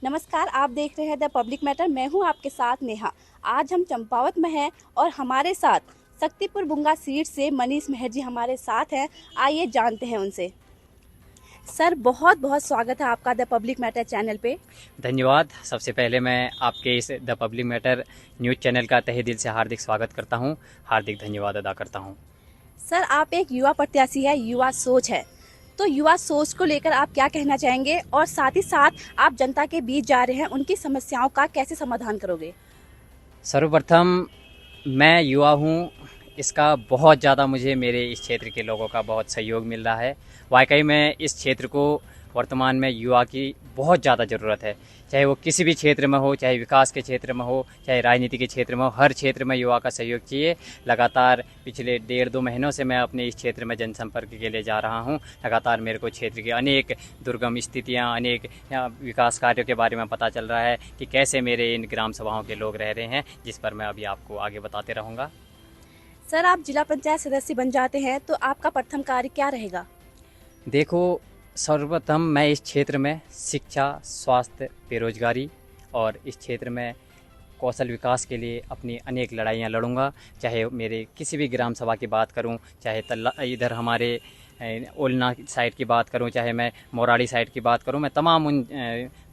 नमस्कार, आप देख रहे हैं द पब्लिक मैटर। मैं हूं आपके साथ नेहा। आज हम चंपावत में हैं और हमारे साथ शक्तिपुर बुंगा सीट से मनीष मेहर जी हमारे साथ हैं। आइए जानते हैं उनसे। सर, बहुत बहुत स्वागत है आपका द पब्लिक मैटर चैनल पे। धन्यवाद। सबसे पहले मैं आपके इस the public matter news channel का तहे दिल से हार्दिक स्वागत करता हूं, हार्दिक धन्यवाद अदा करता हूं। सर, आप एक युवा प्रत्याशी है, युवा सोच है, तो युवा सोच को लेकर आप क्या कहना चाहेंगे और साथ ही साथ आप जनता के बीच जा रहे हैं, उनकी समस्याओं का कैसे समाधान करोगे? सर्वप्रथम मैं युवा हूं, इसका बहुत ज़्यादा मुझे मेरे इस क्षेत्र के लोगों का बहुत सहयोग मिल रहा है। वाकई में इस क्षेत्र को वर्तमान में युवा की बहुत ज़्यादा ज़रूरत है, चाहे वो किसी भी क्षेत्र में हो, चाहे विकास के क्षेत्र में हो, चाहे राजनीति के क्षेत्र में हो, हर क्षेत्र में युवा का सहयोग चाहिए। लगातार पिछले 1.5-2 महीनों से मैं अपने इस क्षेत्र में जनसंपर्क के लिए जा रहा हूं। लगातार मेरे को क्षेत्र की अनेक दुर्गम स्थितियां, अनेक विकास कार्यों के बारे में पता चल रहा है कि कैसे मेरे इन ग्राम सभाओं के लोग रह रहे हैं, जिस पर मैं अभी आपको आगे बताते रहूँगा। सर, आप जिला पंचायत सदस्य बन जाते हैं तो आपका प्रथम कार्य क्या रहेगा? देखो, सर्वप्रथम मैं इस क्षेत्र में शिक्षा, स्वास्थ्य, बेरोजगारी और इस क्षेत्र में कौशल विकास के लिए अपनी अनेक लड़ाइयाँ लड़ूंगा। चाहे मेरे किसी भी ग्राम सभा की बात करूं, चाहे तल्ला इधर हमारे ओलना साइड की बात करूं, चाहे मैं मोराड़ी साइड की बात करूं, मैं तमाम उन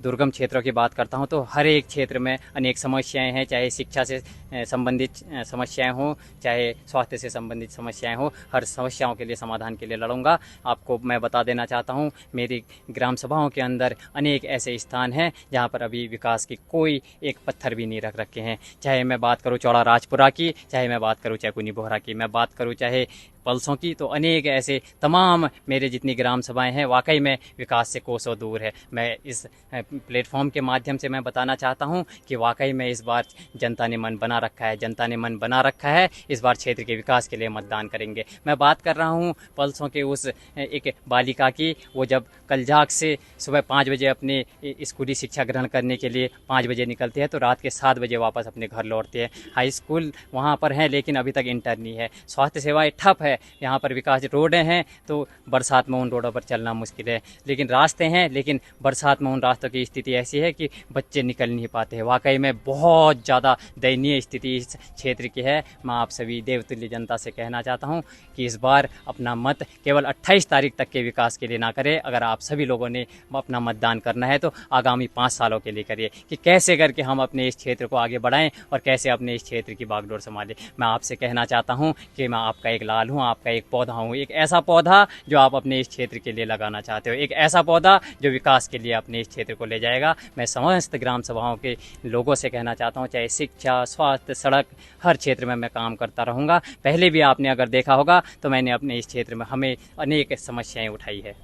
दुर्गम क्षेत्रों की बात करता हूं। तो हर एक क्षेत्र में अनेक समस्याएं हैं, चाहे शिक्षा से संबंधित समस्याएं हों, चाहे स्वास्थ्य से संबंधित समस्याएं हों, हर समस्याओं के लिए समाधान के लिए लड़ूंगा। आपको मैं बता देना चाहता हूं, मेरी ग्राम सभाओं के अंदर अनेक ऐसे स्थान हैं जहां पर अभी विकास की कोई एक पत्थर भी नहीं रख रखे हैं। चाहे मैं बात करूं चौड़ा राजपुरा की, चाहे मैं बात करूं चैकुनी बोहरा की, मैं बात करूं चाहे पल्सों की, तो अनेक ऐसे तमाम मेरे जितनी ग्राम सभाएं हैं वाकई में विकास से कोसों दूर है। मैं इस प्लेटफॉर्म के माध्यम से मैं बताना चाहता हूं कि वाकई में इस बार जनता ने मन बना रखा है, जनता ने मन बना रखा है, इस बार क्षेत्र के विकास के लिए मतदान करेंगे। मैं बात कर रहा हूं पल्सों के उस एक बालिका की, वो जब कलजाक से सुबह 5 बजे अपने स्कूली शिक्षा ग्रहण करने के लिए 5 बजे निकलते हैं तो रात के 7 बजे वापस अपने घर लौटते हैं। हाई स्कूल वहाँ पर हैं लेकिन अभी तक इंटर नहीं है। स्वास्थ्य सेवाएँ ठप है, यहाँ पर विकास रोडें हैं तो बरसात में उन रोडों पर चलना मुश्किल है, लेकिन रास्ते हैं, लेकिन बरसात में उन रास्तों की स्थिति ऐसी है कि बच्चे निकल नहीं पाते हैं। वाकई में बहुत ज़्यादा दयनीय स्थिति इस क्षेत्र की है। मैं आप सभी देवतुल्य जनता से कहना चाहता हूँ कि इस बार अपना मत केवल 28 तारीख तक के विकास के लिए ना करें। अगर आप सभी लोगों ने अपना मतदान करना है तो आगामी 5 सालों के लिए करिए कि कैसे करके हम अपने इस क्षेत्र को आगे बढ़ाएं और कैसे अपने इस क्षेत्र की बागडोर संभालें। मैं आपसे कहना चाहता हूँ कि मैं आपका एक लाल हूँ, आपका एक पौधा हूँ, एक ऐसा पौधा जो आप अपने इस क्षेत्र के लिए लगाना चाहते हो, एक ऐसा पौधा जो विकास के लिए अपने इस क्षेत्र को ले जाएगा। मैं समस्त ग्राम सभाओं के लोगों से कहना चाहता हूँ, चाहे शिक्षा, स्वास्थ्य, सड़क, हर क्षेत्र में मैं काम करता रहूँगा। पहले भी आपने अगर देखा होगा तो मैंने अपने इस क्षेत्र में हमें अनेक समस्याएं उठाई है।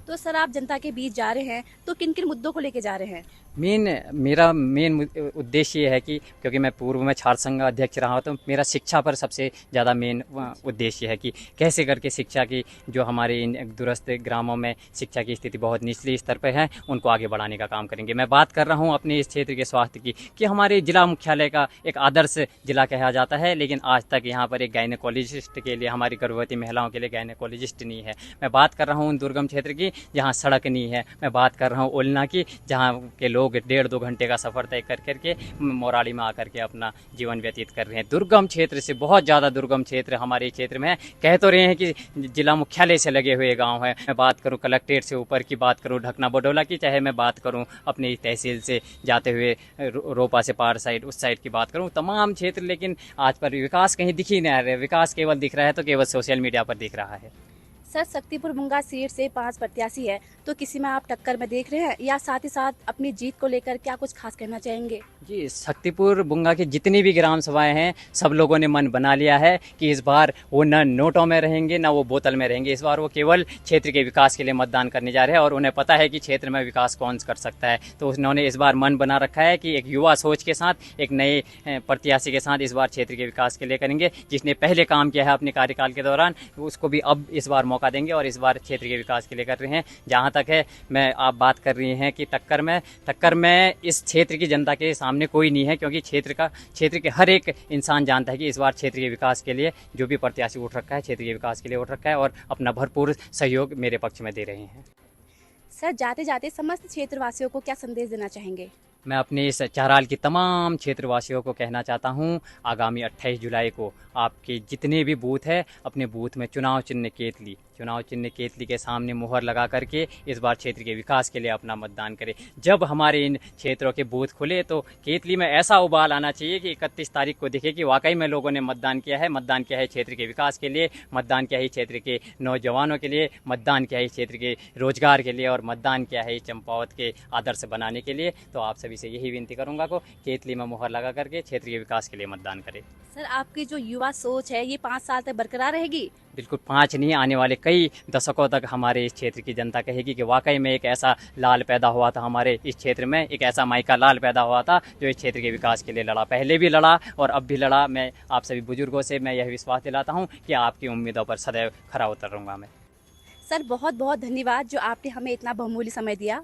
तो सर, आप जनता के बीच जा रहे हैं तो किन किन मुद्दों को लेकर जा रहे हैं? मेरा मेन उद्देश्य ये है कि क्योंकि मैं पूर्व में छात्र संघ अध्यक्ष रहा हूँ तो मेरा शिक्षा पर सबसे ज़्यादा मेन उद्देश्य है कि कैसे करके शिक्षा की जो हमारे इन दूरस्थ ग्रामों में शिक्षा की स्थिति बहुत निचली स्तर पर है उनको आगे बढ़ाने का काम करेंगे। मैं बात कर रहा हूँ अपने इस क्षेत्र के स्वास्थ्य की कि हमारे जिला मुख्यालय का एक आदर्श जिला कहा जाता है, लेकिन आज तक यहाँ पर एक गायनेकोलॉजिस्ट के लिए, हमारी गर्भवती महिलाओं के लिए गायनेकोलॉजिस्ट नहीं है। मैं बात कर रहा हूँ उन दुर्गम क्षेत्र की जहाँ सड़क नहीं है। मैं बात कर रहा हूँ ओलना की, जहाँ के लोग 1.5-2 घंटे का सफ़र तय कर करके मोराड़ी में आकर के अपना जीवन व्यतीत कर रहे हैं। दुर्गम क्षेत्र से बहुत ज़्यादा दुर्गम क्षेत्र हमारे क्षेत्र में है। कह तो रहे हैं कि जिला मुख्यालय से लगे हुए गांव है। मैं बात करूं कलेक्ट्रेट से ऊपर की बात करूं ढकना बडोला की, चाहे मैं बात करूं अपनी तहसील से जाते हुए रोपा से पार साइड उस साइड की बात करूं, तमाम क्षेत्र, लेकिन आज पर विकास कहीं दिख ही नहीं रहा है। विकास केवल दिख रहा है तो केवल सोशल मीडिया पर दिख रहा है। सर, शक्तिपुर बुंगा सीट से 5 प्रत्याशी है, तो किसी में आप टक्कर में देख रहे हैं या साथ ही साथ अपनी जीत को लेकर क्या कुछ खास कहना चाहेंगे? जी, शक्तिपुर बुंगा की जितनी भी ग्राम सभाएं हैं सब लोगों ने मन बना लिया है कि इस बार वो न नोटों में रहेंगे न वो बोतल में रहेंगे। इस बार वो केवल क्षेत्र के विकास के लिए मतदान करने जा रहे हैं और उन्हें पता है कि क्षेत्र में विकास कौन कर सकता है। तो उन्होंने इस बार मन बना रखा है कि एक युवा सोच के साथ, एक नए प्रत्याशी के साथ इस बार क्षेत्र के विकास के लिए करेंगे। जिसने पहले काम किया है अपने कार्यकाल के दौरान उसको भी अब इस बार मौका देंगे और इस बार क्षेत्र के विकास के लिए कर रहे हैं। जहाँ तक है मैं आप बात कर रही हैं कि टक्कर में इस क्षेत्र की जनता के सामने कोई नहीं है, क्योंकि क्षेत्र के हर एक इंसान जानता है कि इस बार क्षेत्र के विकास के लिए जो भी प्रत्याशी उठ रखा है क्षेत्र के विकास के लिए उठ रखा है और अपना भरपूर सहयोग मेरे पक्ष में दे रहे हैं। सर, जाते जाते समस्त क्षेत्रवासियों को क्या संदेश देना चाहेंगे? मैं अपने इस चाराल के तमाम क्षेत्रवासियों को कहना चाहता हूं, आगामी 28 जुलाई को आपके जितने भी बूथ है, अपने बूथ में चुनाव चिन्ह केतली के सामने मुहर लगा करके इस बार क्षेत्र के विकास के लिए अपना मतदान करें। जब हमारे इन क्षेत्रों के बूथ खुले तो केतली में ऐसा उबाल आना चाहिए कि 31 तारीख को दिखे कि वाकई में लोगों ने मतदान किया है क्षेत्र के विकास के लिए, मतदान किया है क्षेत्र के नौजवानों के लिए, मतदान किया है क्षेत्र के रोजगार के लिए और मतदान किया है चंपावत के आदर्श बनाने के लिए। तो आप सभी से यही विनती करूंगा को केतली में मुहर लगा करके क्षेत्र के विकास के लिए मतदान करें। सर, आपकी जो युवा सोच है ये 5 साल तक बरकरार रहेगी? बिल्कुल, 5 नहीं, आने वाले कई दशकों तक हमारे इस क्षेत्र की जनता कहेगी कि वाकई में एक ऐसा लाल पैदा हुआ था हमारे इस क्षेत्र में, एक ऐसा माइका लाल पैदा हुआ था जो इस क्षेत्र के विकास के लिए लड़ा, पहले भी लड़ा और अब भी लड़ा। मैं आप सभी बुजुर्गों से मैं यह विश्वास दिलाता हूँ कि आपकी उम्मीदों पर सदैव खरा उतरूंगा मैं। सर, बहुत बहुत धन्यवाद जो आपने हमें इतना बहुमूल्य समय दिया।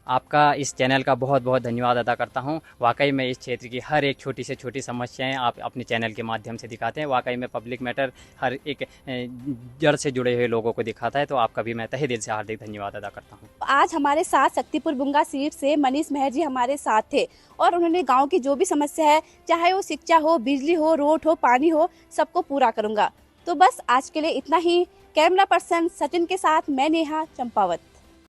आपका इस चैनल का बहुत बहुत धन्यवाद अदा करता हूं। वाकई में इस क्षेत्र की हर एक छोटी से छोटी समस्याएं आप अपने चैनल के माध्यम से दिखाते हैं। वाकई में पब्लिक मैटर हर एक जड़ से जुड़े हुए लोगों को दिखाता है। तो आपका भी मैं तहे दिल से हार्दिक धन्यवाद अदा करता हूं। आज हमारे साथ शक्तिपुर बुंगा सीट से मनीष मेहर जी हमारे साथ थे और उन्होंने गाँव की जो भी समस्या है, चाहे वो शिक्षा हो, बिजली हो, रोड हो, पानी हो, सबको पूरा करूँगा। तो बस आज के लिए इतना ही। कैमरा पर्सन सचिन के साथ मैं नेहा, चंपावत।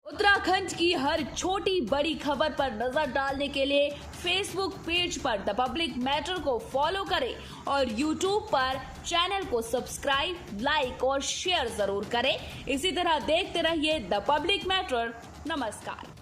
उत्तराखंड की हर छोटी बड़ी खबर पर नजर डालने के लिए फेसबुक पेज पर द पब्लिक मैटर को फॉलो करें और यूट्यूब पर चैनल को सब्सक्राइब, लाइक और शेयर जरूर करें। इसी तरह देखते रहिए द पब्लिक मैटर। नमस्कार।